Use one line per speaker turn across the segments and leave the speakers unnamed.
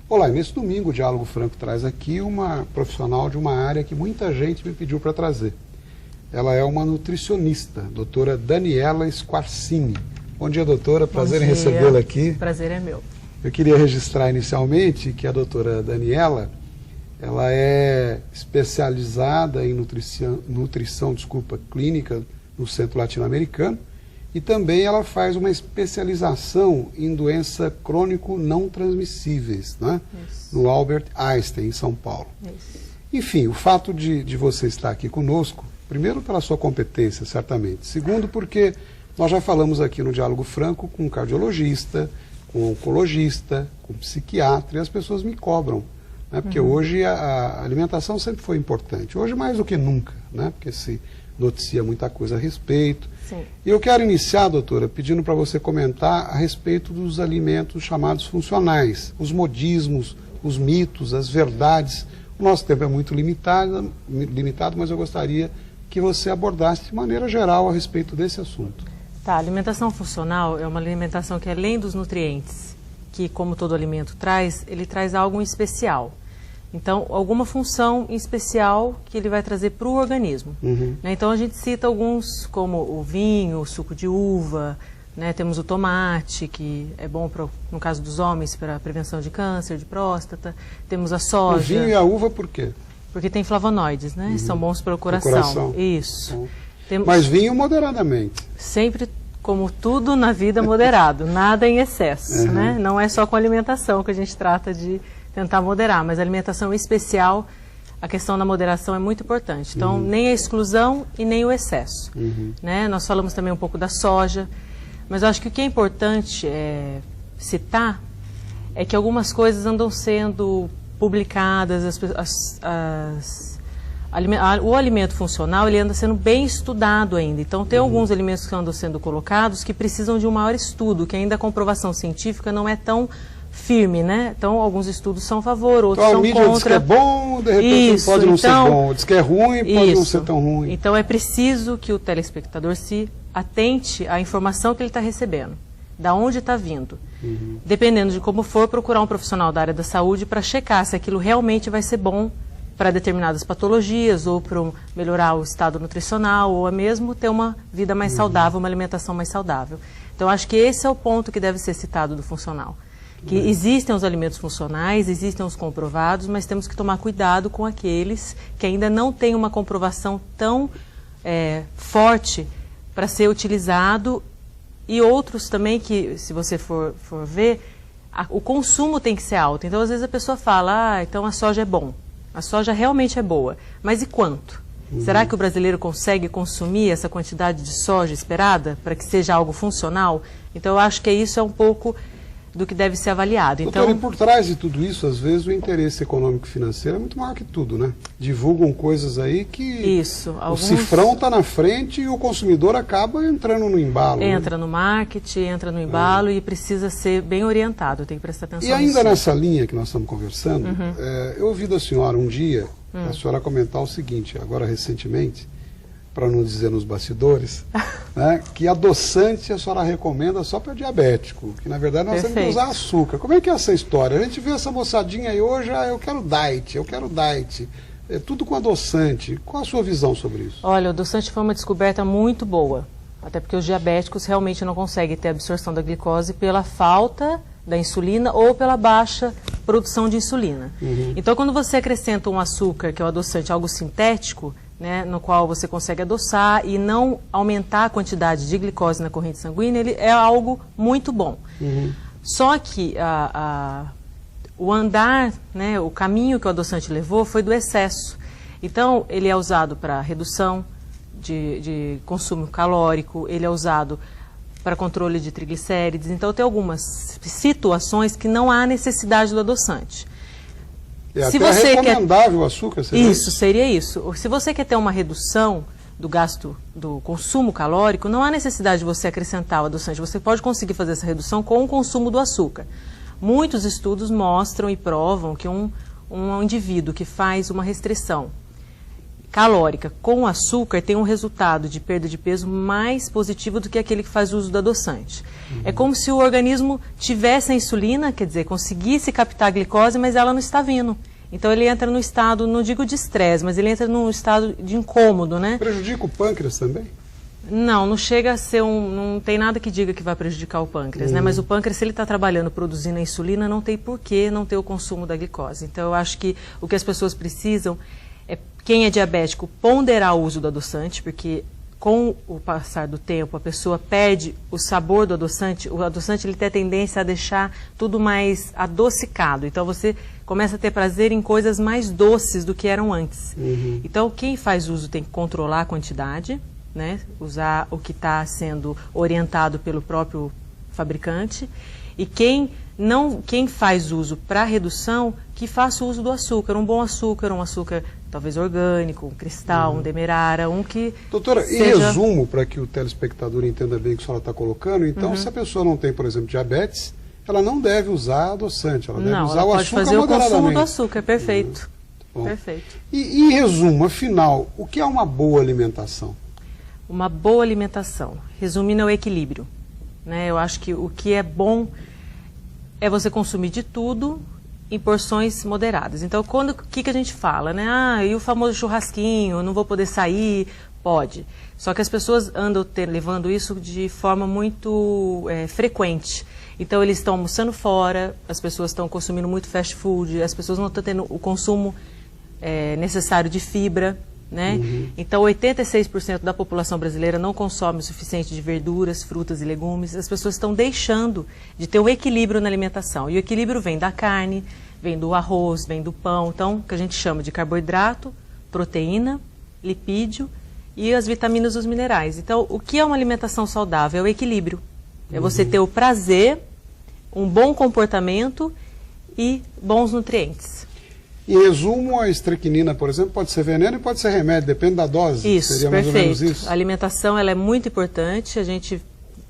Olá, nesse domingo o Diálogo Franco traz aqui uma profissional de uma área que muita gente me pediu para trazer. Ela é uma nutricionista, doutora Daniela Squarcini. Bom dia, doutora, prazer em recebê-la aqui.
Prazer é meu.
Eu queria registrar inicialmente que a doutora Daniela, ela é especializada em nutrição clínica no Centro Latino-Americano, e também ela faz uma especialização em doença crônico não transmissíveis, né? No Albert Einstein, em São Paulo.
Isso.
Enfim, o fato de você estar aqui conosco, primeiro pela sua competência, certamente. Segundo, porque nós já falamos aqui no Diálogo Franco com um cardiologista, com um oncologista, com um psiquiatra, e as pessoas me cobram, né? Porque hoje a alimentação sempre foi importante. Hoje mais do que nunca, né? Porque se noticia muita coisa a respeito.
Sim.
E eu quero iniciar, doutora, pedindo para você comentar a respeito dos alimentos chamados funcionais, os modismos, os mitos, as verdades. O nosso tempo é muito limitado, mas eu gostaria que você abordasse de maneira geral a respeito desse assunto.
Tá, a alimentação funcional é uma alimentação que, além dos nutrientes, que como todo alimento traz, ele traz algo em especial. Então, alguma função em especial que ele vai trazer para o organismo. Né? Então, a gente cita alguns, como o vinho, o suco de uva, né? Temos o tomate, que é bom, no caso dos homens, para a prevenção de câncer, de próstata. Temos a soja.
O vinho e a uva por quê?
Porque tem flavonoides, né? São bons para o coração. Isso.
Mas vinho moderadamente.
Sempre, como tudo na vida, moderado. Nada em excesso, né? Não é só com alimentação que a gente trata de tentar moderar, mas a alimentação em especial, a questão da moderação é muito importante. Então, nem a exclusão e nem o excesso. Né? Nós falamos também um pouco da soja, mas eu acho que o que é importante citar é que algumas coisas andam sendo publicadas, o alimento funcional ele anda sendo bem estudado ainda. Então, tem alguns alimentos que andam sendo colocados que precisam de um maior estudo, que ainda a comprovação científica não é tão firme, né? Então, alguns estudos são a favor, outros são contra. Então, a mídia diz que
é bom, de repente pode não ser bom. Diz que é ruim, pode não ser tão ruim.
Então, é preciso que o telespectador se atente à informação que ele está recebendo, da onde está vindo. Dependendo de como for, procurar um profissional da área da saúde para checar se aquilo realmente vai ser bom para determinadas patologias, ou para melhorar o estado nutricional, ou mesmo ter uma vida mais saudável, uma alimentação mais saudável. Então, acho que esse é o ponto que deve ser citado do funcional. Que existem os alimentos funcionais, existem os comprovados, mas temos que tomar cuidado com aqueles que ainda não têm uma comprovação tão forte para ser utilizado, e outros também que, se você for ver, o consumo tem que ser alto. Então, às vezes a pessoa fala, então a soja é bom. A soja realmente é boa, mas e quanto? Será que o brasileiro consegue consumir essa quantidade de soja esperada para que seja algo funcional? Então, eu acho que isso é um pouco do que deve ser avaliado.
Doutor, e por trás de tudo isso, às vezes o interesse econômico e financeiro é muito maior que tudo, né? Divulgam coisas aí que o cifrão está na frente e o consumidor acaba entrando no embalo.
Entra no marketing, entra no embalo e precisa ser bem orientado, tem que prestar atenção nisso.
E ainda nessa linha que nós estamos conversando, eu ouvi da senhora um dia, a senhora comentar o seguinte, agora recentemente, para não dizer nos bastidores, né, que adoçante a senhora recomenda só para diabético, que na verdade nós temos que usar açúcar. Como é que é essa história? A gente vê essa moçadinha aí hoje, eu quero diet, é tudo com adoçante. Qual a sua visão sobre isso?
Olha, o adoçante foi uma descoberta muito boa, até porque os diabéticos realmente não conseguem ter absorção da glicose pela falta da insulina ou pela baixa produção de insulina. Então, quando você acrescenta um açúcar, que é o adoçante, algo sintético, né, no qual você consegue adoçar e não aumentar a quantidade de glicose na corrente sanguínea, ele é algo muito bom. Só que o andar, né, o caminho que o adoçante levou foi do excesso. Então, ele é usado para redução de consumo calórico, ele é usado para controle de triglicérides. Então, tem algumas situações que não há necessidade do adoçante. Se
até
você
recomendável o açúcar, seria
isso, seria isso. Se você quer ter uma redução do gasto, do consumo calórico, não há necessidade de você acrescentar o adoçante. Você pode conseguir fazer essa redução com o consumo do açúcar. Muitos estudos mostram e provam que um indivíduo que faz uma restrição calórica com açúcar tem um resultado de perda de peso mais positivo do que aquele que faz uso do adoçante. É como se o organismo tivesse a insulina, quer dizer, conseguisse captar a glicose, mas ela não está vindo. Então ele entra no estado, não digo de estresse, mas ele entra num estado de incômodo, né?
Prejudica o pâncreas também?
Não chega a ser não tem nada que diga que vai prejudicar o pâncreas, né? Mas o pâncreas, se ele está trabalhando, produzindo a insulina, não tem por que não ter o consumo da glicose. Então eu acho que o que as pessoas precisam é, quem é diabético, ponderar o uso do adoçante, porque com o passar do tempo a pessoa perde o sabor do adoçante. O adoçante ele tem a tendência a deixar tudo mais adocicado. Então você começa a ter prazer em coisas mais doces do que eram antes. Então quem faz uso tem que controlar a quantidade, né? Usar o que está sendo orientado pelo próprio fabricante. E quem faz uso para redução, que faça uso do açúcar, um bom açúcar, um açúcar talvez orgânico, um cristal, um demerara, um que
Doutora,
seja...
em resumo, para que o telespectador entenda bem o que a senhora está colocando, então se a pessoa não tem, por exemplo, diabetes, ela não deve usar adoçante, ela deve usar o açúcar moderadamente.
Não, ela pode fazer o consumo do açúcar, perfeito. Perfeito.
E em resumo, afinal, o que é uma boa alimentação?
Uma boa alimentação, resumindo, é o equilíbrio, né? Eu acho que o que é bom é você consumir de tudo em porções moderadas. Então, o que a gente fala, né? E o famoso churrasquinho, eu não vou poder sair? Pode. Só que as pessoas andam levando isso de forma muito frequente. Então, eles estão almoçando fora, as pessoas estão consumindo muito fast food, as pessoas não estão tendo o consumo necessário de fibra, né? Então, 86% da população brasileira não consome o suficiente de verduras, frutas e legumes. As pessoas estão deixando de ter um equilíbrio na alimentação. E o equilíbrio vem da carne, vem do arroz, vem do pão. Então, que a gente chama de carboidrato, proteína, lipídio e as vitaminas e os minerais. Então, o que é uma alimentação saudável? É o equilíbrio. É você ter o prazer, um bom comportamento e bons nutrientes.
Em resumo, a estricnina, por exemplo, pode ser veneno e pode ser remédio, depende da dose.
Isso,
seria mais
perfeito.
ou menos isso?
A alimentação ela é muito importante, a gente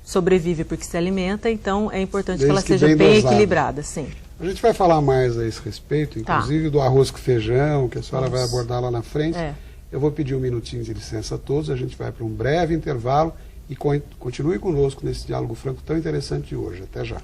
sobrevive porque se alimenta, então é importante que ela seja bem equilibrada, sim.
A gente vai falar mais a esse respeito, inclusive do arroz com feijão, que a senhora vai abordar lá na frente. Eu vou pedir um minutinho de licença a todos, a gente vai para um breve intervalo e continue conosco nesse diálogo franco tão interessante de hoje. Até já.